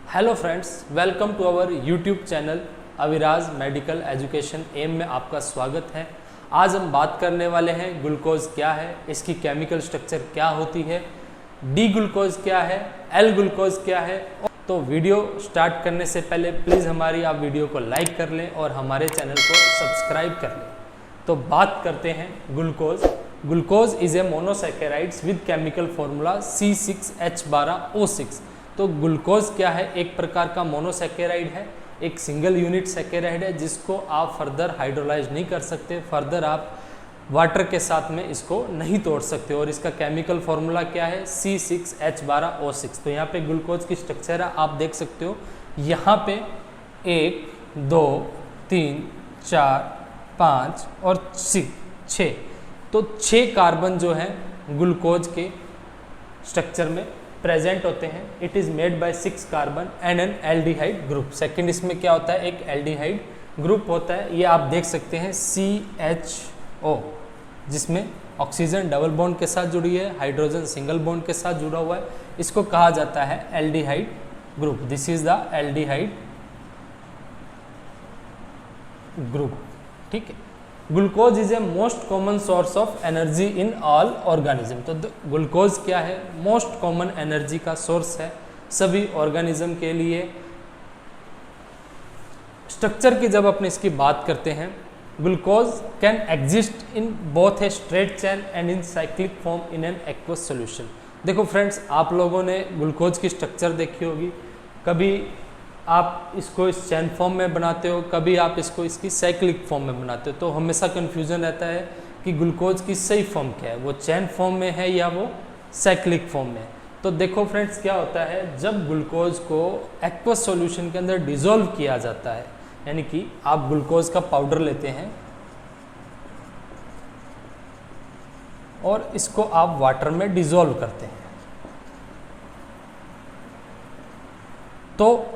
Hello friends, welcome to our YouTube channel Aviraj medical education M में आपका स्वागत है। आज हम बात करने वाले हैं ग्लूकोज क्या है, इसकी केमिकल स्ट्रक्चर क्या होती है, डी ग्लूकोज क्या है, एल ग्लूकोज क्या है। तो वीडियो स्टार्ट करने से पहले प्लीज़ हमारी आप वीडियो को लाइक कर लें और हमारे चैनल को सब्सक्राइब कर लें। तो बात करते हैं glucose. Glucose is a monosaccharides with chemical formula C6H12O6। तो ग्लूकोज क्या है? एक प्रकार का मोनोसैकेराइड है, एक सिंगल यूनिट सैकेराइड है जिसको आप फर्दर हाइड्रोलाइज नहीं कर सकते, फर्दर आप वाटर के साथ में इसको नहीं तोड़ सकते। और इसका केमिकल फॉर्मूला क्या है? C6H12O6। तो यहाँ पे ग्लूकोज की स्ट्रक्चर है, आप देख सकते हो। यहाँ पे 1 2 3 4 5 और 6, तो 6 कार्बन जो है ग्लूकोज के स्ट्रक्चर में प्रेजेंट होते हैं। It is made by 6 carbon and N aldehyde group. Second इसमें क्या होता है? एक एल्डिहाइड ग्रुप होता है। ये आप देख सकते हैं CHO, जिसमें ऑक्सीजन डबल बॉन्ड के साथ जुड़ी है, हाइड्रोजन सिंगल बॉन्ड के साथ जुड़ा हुआ है। इसको कहा जाता है aldehyde group. This is the aldehyde group. ठीक है। Glucose is a most common source of energy in all organism. तो ग्लूकोज क्या है? मोस्ट कॉमन एनर्जी का सोर्स है सभी ऑर्गेनिज्म के लिए। स्ट्रक्चर की जब अपने इसकी बात करते हैं, glucose can exist in both a straight chain and in cyclic form in an aqueous solution. देखो फ्रेंड्स, आप लोगों ने ग्लूकोज की स्ट्रक्चर देखी होगी। कभी आप इसको इस चैन फॉर्म में बनाते हो, कभी आप इसको इसकी साइक्लिक फॉर्म में बनाते हो। तो हमेशा कन्फ्यूजन रहता है कि ग्लूकोज की सही फॉर्म क्या है, वो चैन फॉर्म में है या वो साइक्लिक फॉर्म में है। तो देखो फ्रेंड्स, क्या होता है जब ग्लूकोज को एक्वस सॉल्यूशन के अंदर डिसॉल्व किया जाता है, यानी कि आप ग्लूकोज का पाउडर लेते हैं और इसको आप वाटर में डिसॉल्व करते हैं, तो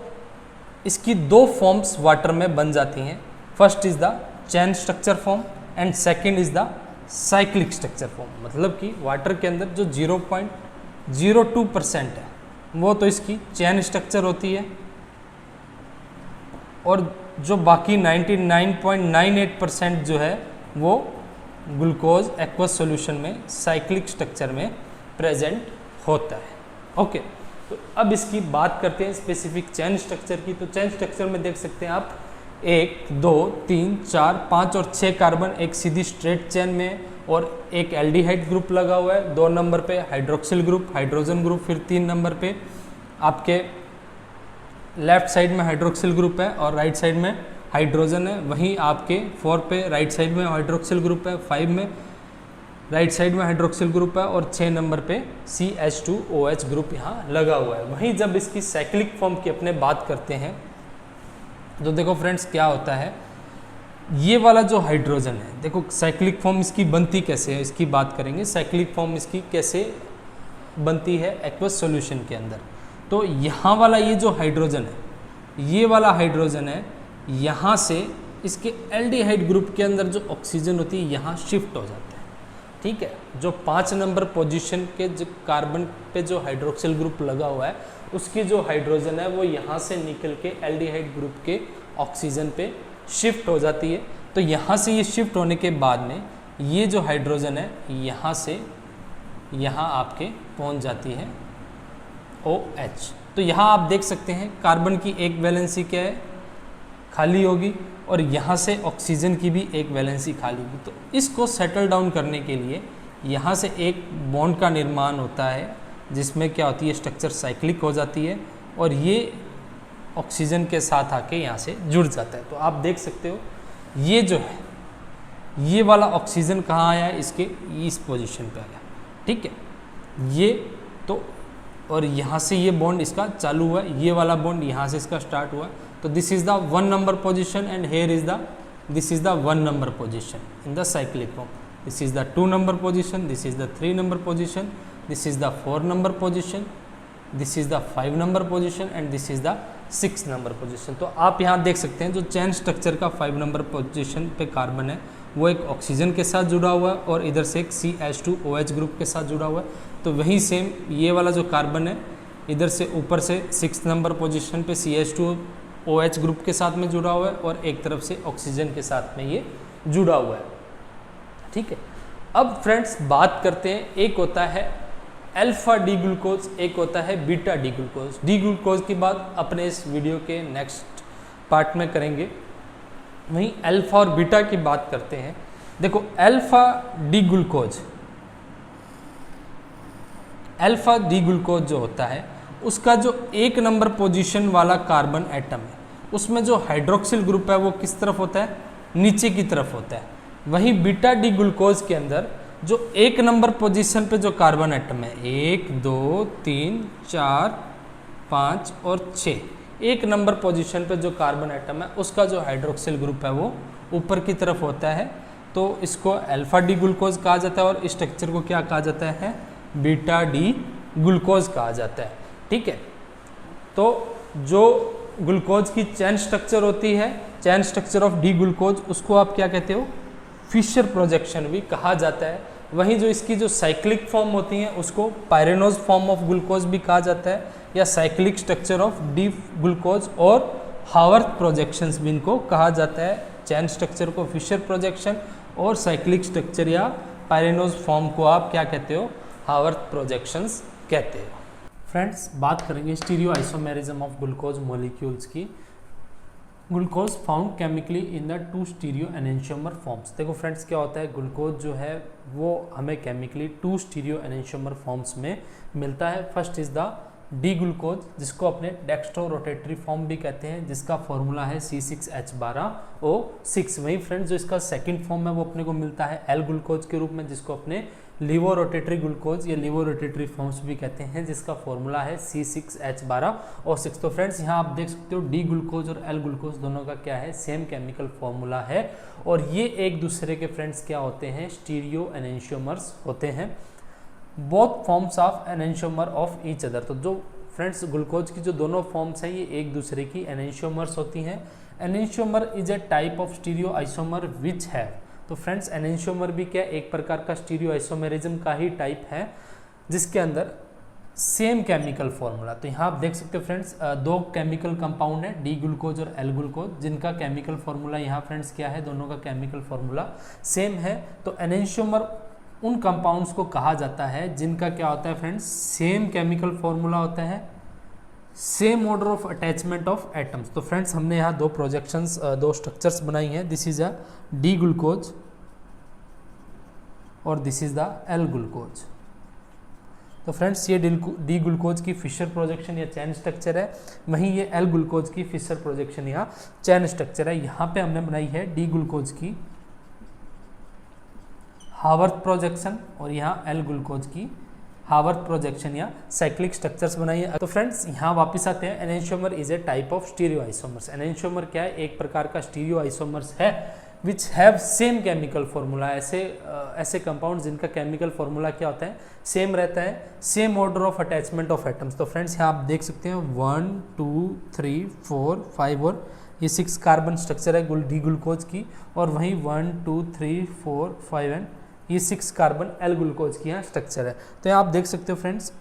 इसकी 2 फॉर्म्स वाटर में बन जाती हैं। First is the chain structure form and second is the cyclic structure form. मतलब कि वाटर के अंदर जो 0.02% है वो तो इसकी चैन स्ट्रक्चर होती है, और जो बाकी 99.98% जो है वो ग्लूकोज एक्वस सॉल्यूशन में साइक्लिक स्ट्रक्चर में प्रेजेंट होता है। ओके, तो अब इसकी बात करते हैं स्पेसिफिक चैन स्ट्रक्चर की। तो चैन स्ट्रक्चर में देख सकते हैं आप 1 2 3 4 5 और 6 कार्बन एक सीधी स्ट्रेट चैन में, और एक एल्डिहाइड ग्रुप लगा हुआ है। 2 नंबर पे हाइड्रोक्सिल ग्रुप, हाइड्रोजन ग्रुप, फिर 3 नंबर पे आपके लेफ्ट साइड में हाइड्रोक्सिल ग्रुप है और राइट साइड में हाइड्रोजन है। वहीं आपके 4 पे राइट साइड में हाइड्रोक्सिल ग्रुप है, 5 में राइट साइड में हाइड्रोक्सिल ग्रुप है, और 6 नंबर पे CH2OH ग्रुप यहाँ लगा हुआ है। वहीं जब इसकी साइक्लिक फॉर्म की अपने बात करते हैं, तो देखो फ्रेंड्स क्या होता है, ये वाला जो हाइड्रोजन है, देखो साइक्लिक फॉर्म इसकी बनती कैसे है, इसकी बात करेंगे। साइक्लिक फॉर्म इसकी कैसे बनती है एक्वस सॉल्यूशन के अंदर। तो यहाँ वाला ये जो हाइड्रोजन है, ये वाला हाइड्रोजन है, यहाँ से इसके एल्डिहाइड ग्रुप के अंदर जो ऑक्सीजन होती है यहाँ शिफ्ट हो जाता है। ठीक है। जो 5 नंबर पोजीशन के जो कार्बन पे जो हाइड्रोक्सिल ग्रुप लगा हुआ है, उसकी जो हाइड्रोजन है वो यहाँ से निकल के एल्डिहाइड ग्रुप के ऑक्सीजन पे शिफ्ट हो जाती है। तो यहाँ से ये शिफ्ट होने के बाद में ये जो हाइड्रोजन है यहाँ से यहाँ आपके पहुँच जाती है OH। तो यहाँ आप देख सकते हैं कार्बन की एक वैलेंसी क्या है, खाली होगी, और यहाँ से ऑक्सीजन की भी एक वैलेंसी खाली होगी। तो इसको सेटल डाउन करने के लिए यहाँ से एक बॉन्ड का निर्माण होता है, जिसमें क्या होती है, स्ट्रक्चर साइक्लिक हो जाती है, और ये ऑक्सीजन के साथ आके यहाँ से जुड़ जाता है। तो आप देख सकते हो ये जो है, ये वाला ऑक्सीजन कहाँ आया है, इसके इस पोजीशन पे आया। ठीक है। ये तो, और यहाँ से ये बॉन्ड इसका चालू हुआ, ये वाला बॉन्ड यहाँ से इसका स्टार्ट हुआ। तो this is the 1 number position and here is the, this is the 1 number position in the cyclic form. This is the 2 number position, this is the 3 number position, this is the 4 number position, this is the 5 number position and this is the 6 number position. तो आप यहाँ देख सकते हैं जो चैन structure का 5 number position पे carbon है वो एक ऑक्सीजन के साथ जुड़ा हुआ है, और इधर से एक CH2OH ग्रुप के साथ जुड़ा हुआ है। तो वहीं सेम ये वाला जो कार्बन है इधर से ऊपर से 6 नंबर पोजीशन पे CH2OH ग्रुप के साथ में जुड़ा हुआ है और एक तरफ से ऑक्सीजन के साथ में ये जुड़ा हुआ है। ठीक है, अब फ्रेंड्स बात करते हैं, एक होता है अल्फा डी ग्लूकोज, एक होता है beta D glucose. D glucose की बात अपने इस वीडियो के नेक्स्ट पार्ट में करेंगे, वहीं अल्फा और बीटा की बात करते हैं। देखो alpha D glucose, alpha D glucose जो होता है उसका जो 1 नंबर पोजीशन वाला कार्बन एटम है उसमें जो हाइड्रोक्सिल ग्रुप है वो किस तरफ होता है, नीचे की तरफ होता है। वहीं बीटा डी ग्लूकोज के अंदर जो 1 नंबर पोजीशन पे जो कार्बन एटम है 1 2 3 4 5 और 6, 1 नंबर पोजीशन पे जो कार्बन एटम है उसका जो हाइड्रोक्सिल ग्रुप है वो ऊपर की तरफ होता है, तो इसको अल्फा डी ग्लूकोज कहा जाता है और इस स्ट्रक्चर को क्या कहा जाता है, बीटा डी ग्लूकोज कहा जाता है। ठीक है, तो जो ग्लूकोज की चेन स्ट्रक्चर होती है, chain structure of D glucose, उसको आप क्या कहते हो, फिशर प्रोजेक्शन भी कहा जाता है। वहीं जो इसकी जो साइक्लिक फॉर्म होती हैं उसको पायरेनोज फॉर्म ऑफ ग्लूकोज भी कहा जाता है, या cyclic structure of D glucose और हावर्थ प्रोजेक्शंस भी इनको कहा जाता है। चैन स्ट्रक्चर को फिशर प्रोजेक्शन और साइक्लिक स्ट्रक्चर या पायरेनोज फॉर्म को आप क्या कहते हो, हावर्थ प्रोजेक्शंस कहते हो। फ्रेंड्स बात करेंगे stereo isomerism of glucose molecules की। Glucose found chemically in the 2 stereo enantiomer forms. देखो फ्रेंड्स क्या होता है, ग्लूकोज जो है वो हमें केमिकली 2 स्टीरियो एनेंशियोमर फॉर्म्स में मिलता है। First is the D glucose, जिसको अपने डेक्स्ट्रो रोटेटरी फॉर्म भी कहते हैं, जिसका फॉर्मूला है C6H12O6। वहीं फ्रेंड्स जो इसका सेकंड फॉर्म है वो अपने को मिलता है एल ग्लूकोज के रूप में, जिसको अपने लिवो रोटेटरी ग्लूकोज या लिवो रोटेटरी फॉर्म्स भी कहते हैं, जिसका फॉर्मूला है C6H12O6। तो फ्रेंड्स यहाँ आप देख सकते हो डी ग्लूकोज और एल ग्लूकोज दोनों का क्या है, सेम केमिकल फॉर्मूला है, और ये एक दूसरे के फ्रेंड्स क्या होते हैं, स्टीरियो एनेंशियोमर्स होते हैं, both forms of enantiomer of each other. तो जो फ्रेंड्स ग्लूकोज की जो दोनों फॉर्म्स हैं ये एक दूसरे की एनेंशियोमर्स होती हैं। Enantiomer is a type of stereo isomer which है, तो फ्रेंड्स एनेंशियोमर भी क्या एक प्रकार का स्टीरियो आइसोमेरिज्म का ही टाइप है, जिसके अंदर सेम केमिकल फॉर्मूला। तो यहाँ आप देख सकते हो फ्रेंड्स 2 केमिकल कंपाउंड है, डी ग्लूकोज और एल ग्लूकोज, जिनका केमिकल फॉर्मूला यहाँ फ्रेंड्स क्या है, दोनों का केमिकल फॉर्मूला सेम है। तो एनेंशियोमर उन कंपाउंड्स को कहा जाता है जिनका क्या होता है फ्रेंड्स, सेम केमिकल फॉर्मूला होता है, same order of attachment of atoms. तो फ्रेंड्स हमने यहाँ 2 प्रोजेक्शंस 2 स्ट्रक्चर्स बनाई हैं, this is a D glucose और this is the L glucose. तो फ्रेंड्स ये डी ग्लूकोज की फिशर प्रोजेक्शन या चैन स्ट्रक्चर है, वहीं ये एल ग्लूकोज की फिशर प्रोजेक्शन या चैन स्ट्रक्चर है। यहाँ पे हमने बनाई है डी ग्लूकोज की हावर्थ प्रोजेक्शन और यहाँ एल ग्लूकोज की हावर्थ प्रोजेक्शन या साइक्लिक स्ट्रक्चर्स बनाई है। तो फ्रेंड्स यहाँ वापस आते हैं, enantiomer is a type of stereo isomers. Enantiomer क्या है, एक प्रकार का स्टीरियो आइसोमर्स है which have same chemical formula. ऐसे कंपाउंड जिनका केमिकल फॉर्मूला क्या होता है, सेम रहता है, same order of attachment of atoms. तो फ्रेंड्स यहाँ आप देख सकते हैं 1 2 3 4 5 और ये 6 कार्बन स्ट्रक्चर है डी ग्लूकोज की, और वहीं 1 2 3 4 5 एंड ये 6 कार्बन एल ग्लूकोज की यहाँ स्ट्रक्चर है। तो यहाँ आप देख सकते हो फ्रेंड्स,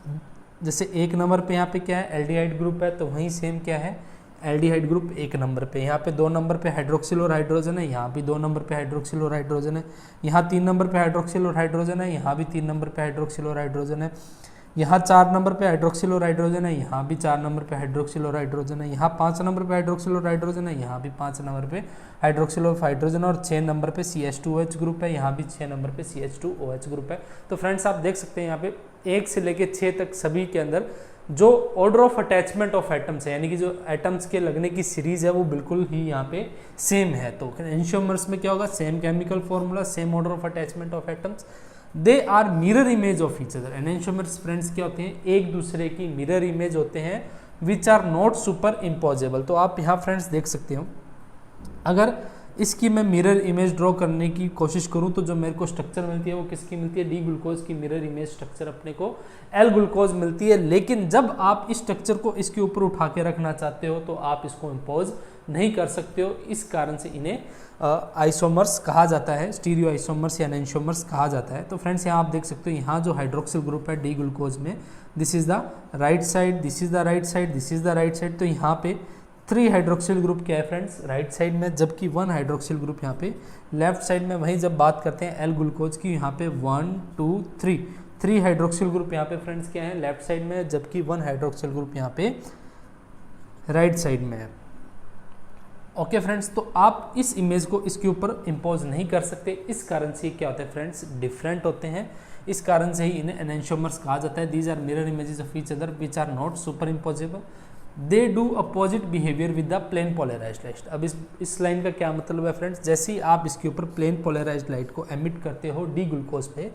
जैसे 1 नंबर पे यहाँ पे क्या है, एल्डिहाइड ग्रुप है, तो वहीं सेम क्या है, एल्डिहाइड ग्रुप 1 नंबर पे। यहाँ पे 2 नंबर पे हाइड्रोक्सिल और हाइड्रोजन है, यहाँ भी 2 नंबर पे हाइड्रोक्सिल और हाइड्रोजन है, यहाँ 3 नंबर पे हाइड्रोक्सिल और हाइड्रोजन है, यहाँ भी 3 नंबर पे हाइड्रोक्सिल और हाइड्रोजन है, यहाँ 4 नंबर पे हाइड्रोक्सिल और हाइड्रोजन है, यहाँ भी 4 नंबर पे हाइड्रोक्सिल और हाइड्रोजन है, यहाँ 5 नंबर पे हाइड्रोक्सिल और हाइड्रोजन है, यहाँ भी 5 नंबर पे हाइड्रोक्सिल और हाइड्रोजन, और 6 नंबर पे CH2OH ग्रुप है, यहाँ भी 6 नंबर पे CH2OH ग्रुप है। तो फ्रेंड्स आप देख सकते हैं यहाँ पे 1 से लेके 6 तक सभी के अंदर जो order of attachment of atoms है, यानी कि जो एटम्स के लगने की सीरीज है वो बिल्कुल ही यहाँ पे सेम है। तो एनेंशियोमर्स में क्या होगा, same chemical formula, same order of attachment of atoms, they are mirror image of each other. Enantiomers friends क्या होते हैं, एक दूसरे की मिरर इमेज होते हैं, which are not superimposable. तो आप यहाँ फ्रेंड्स देख सकते हो, अगर इसकी मैं मिरर इमेज ड्रॉ करने की कोशिश करूं तो जो मेरे को स्ट्रक्चर मिलती है वो किसकी मिलती है, डी ग्लूकोज की मिरर इमेज स्ट्रक्चर अपने को एल ग्लूकोज मिलती है। लेकिन जब आप इस स्ट्रक्चर को इसके ऊपर उठा के रखना चाहते हो तो आप इसको इम्पोज नहीं कर सकते हो, इस कारण से इन्हें आइसोमर्स कहा जाता है, स्टीरियो आइसोमर्स या एनेंशियोमर्स कहा जाता है। तो फ्रेंड्स यहाँ आप देख सकते हो, यहाँ जो हाइड्रोक्सिल ग्रुप है डी ग्लूकोज में, this is the right side, this is the right side, this is the right side. तो यहाँ पे 3 हाइड्रोक्सिल ग्रुप क्या है फ्रेंड्स, राइट साइड में, जबकि 1 हाइड्रोक्सिल ग्रुप यहाँ पे लेफ्ट साइड में। वहीं जब बात करते हैं एल ग्लूकोज की, यहाँ पे 1 2 3 हाइड्रोक्सिल ग्रुप यहाँ पे फ्रेंड्स क्या है, लेफ्ट साइड में, जबकि 1 हाइड्रोक्सिल ग्रुप यहाँ पे राइट साइड में है। ओके फ्रेंड्स, तो आप इस इमेज को इसके ऊपर इम्पोज नहीं कर सकते, इस कारण से क्या होता है फ्रेंड्स, डिफरेंट होते हैं, इस कारण से ही इन्हें एनेंशियोमर्स कहा जाता है। These are mirror images of each other which are not superimposable, they do opposite behaviour with the plane polarised light. अब इस लाइन का क्या मतलब है फ्रेंड्स, जैसे ही आप इसके ऊपर प्लेन पोलराइज्ड लाइट को एमिट करते हो डी ग्लूकोज पे,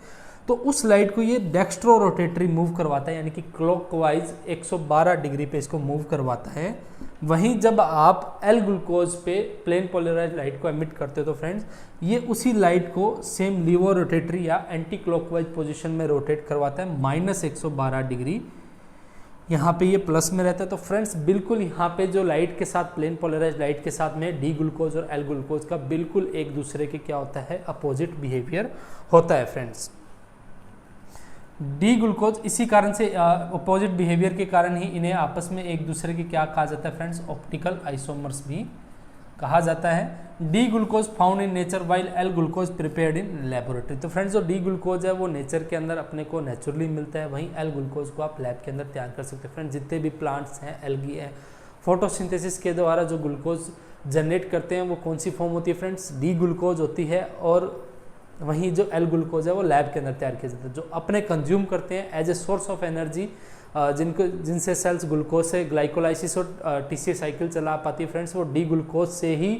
तो उस लाइट को ये डेक्स्ट्रो रोटेटरी मूव करवाता है, यानी कि क्लॉकवाइज 112 डिग्री पे इसको मूव करवाता है। वहीं जब आप एल ग्लूकोज पे प्लेन पोलराइज्ड लाइट को एमिट करते हो तो फ्रेंड्स ये उसी लाइट को सेम लीवो रोटेटरी या एंटी क्लॉकवाइज पोजीशन में रोटेट करवाता है -112 डिग्री। यहाँ पे ये प्लस में रहता है। तो फ्रेंड्स बिल्कुल यहाँ पे जो लाइट के साथ, प्लेन पोलराइज्ड लाइट के साथ में डी ग्लूकोज और एल ग्लूकोज का बिल्कुल एक दूसरे के क्या होता है, अपोजिट बिहेवियर होता है फ्रेंड्स। डी ग्लूकोज इसी कारण से, अपोजिट बिहेवियर के कारण ही इन्हें आपस में एक दूसरे के क्या कहा जाता है फ्रेंड्स, ऑप्टिकल आइसोमर्स भी कहा जाता है। D glucose found in nature while L glucose prepared in laboratory. तो फ्रेंड्स जो डी ग्लूकोज है वो नेचर के अंदर अपने को नेचुरली मिलता है, वहीं एल ग्लूकोज को आप लैब के अंदर तैयार कर सकते हैं। फ्रेंड्स जितने भी प्लांट्स हैं, एल्गी है, फोटोसिंथेसिस के द्वारा जो ग्लूकोज जनरेट करते हैं वो कौन सी फॉर्म होती है फ्रेंड्स, डी ग्लूकोज होती है। और वहीं जो एल ग्लूकोज है वो लैब के अंदर तैयार किया जाता है। जो अपने कंज्यूम करते हैं as a source of energy, जिनसे सेल्स ग्लूकोज से ग्लाइकोलाइसिस और टीसी साइकिल चला पाती है फ्रेंड्स, वो डी ग्लूकोज से ही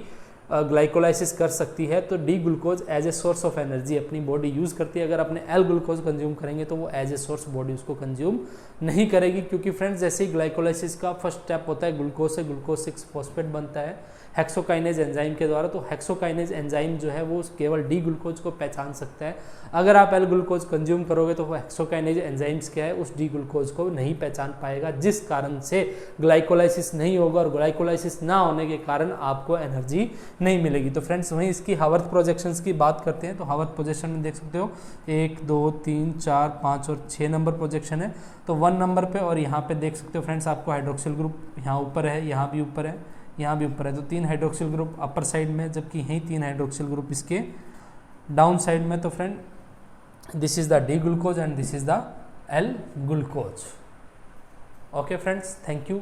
ग्लाइकोलाइसिस कर सकती है। तो D glucose as a source of energy अपनी बॉडी यूज़ करती है। अगर अपने एल ग्लूकोज कंज्यूम करेंगे तो वो एज ए सोर्स बॉडी उसको कंज्यूम नहीं करेगी, क्योंकि फ्रेंड्स जैसे ही ग्लाइकोलाइसिस का फर्स्ट स्टेप होता है, ग्लूकोज से ग्लूकोज 6 फॉस्फेट बनता है हेक्सोकाइनेज एंजाइम के द्वारा। तो हेक्सोकाइनेज एंजाइम जो है वो केवल डी ग्लूकोज को पहचान सकता है। अगर आप एल ग्लूकोज कंज्यूम करोगे तो वो हेक्सोकाइनेज एंजाइम्स क्या है, उस डी ग्लूकोज को नहीं पहचान पाएगा, जिस कारण से ग्लाइकोलाइसिस नहीं होगा, और ग्लाइकोलाइसिस ना होने के कारण आपको एनर्जी नहीं मिलेगी। तो फ्रेंड्स वहीं इसकी हावर्थ प्रोजेक्शंस की बात करते हैं। तो हावर्थ प्रोजेक्शन में देख सकते हो 1 2 3 4 5 और 6 नंबर प्रोजेक्शन है। तो 1 नंबर पे, और यहाँ पे देख सकते हो फ्रेंड्स आपको हाइड्रोक्सिल ग्रुप यहाँ ऊपर है, यहाँ भी ऊपर है, यहाँ भी ऊपर है। तो 3 हाइड्रोक्सिल ग्रुप अपर साइड में, जबकि यहीं 3 हाइड्रोक्सिल ग्रुप इसके डाउन साइड में। तो friend this is the D glucose and this is the L glucose. Okay friends, thank you.